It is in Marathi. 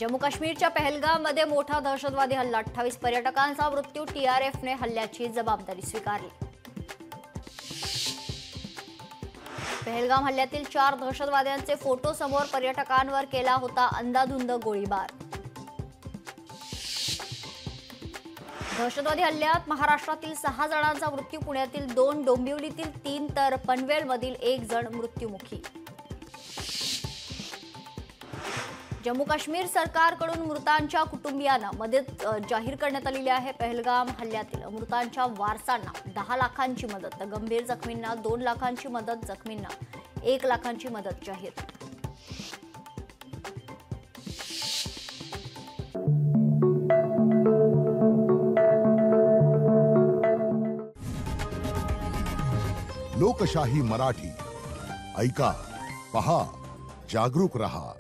जम्मू काश्मीरच्या पहलगाममध्ये मोठा दहशतवादी हल्ला, 28 पर्यटकांचा मृत्यू, टीआरएफने हल्ल्याची जबाबदारी स्वीकारली. पहलगाम हल्ल्यातील 4 दहशतवाद्यांचे फोटो समोर, पर्यटकांवर केला होता अंधाधुंद गोळीबार. दहशतवादी हल्ल्यात महाराष्ट्रातील 6 जणांचा मृत्यू, पुण्यातील 2, डोंबिवलीतील 3 तर पनवेलमधील 1 जण मृत्युमुखी. जम्मू काश्मीर सरकारकडून मृतांच्या कुटुंबियांना मदत जाहीर करण्यात आलेली आहे. पहलगाम हल्ल्यातील मृतांच्या वारसांना 10 लाखांची मदत, तर गंभीर जखमींना 2 लाखांची मदत, जखमींना 1 लाखांची मदत जाहीर. लोकशाही मराठी ऐका, पहा, जागरूक रहा.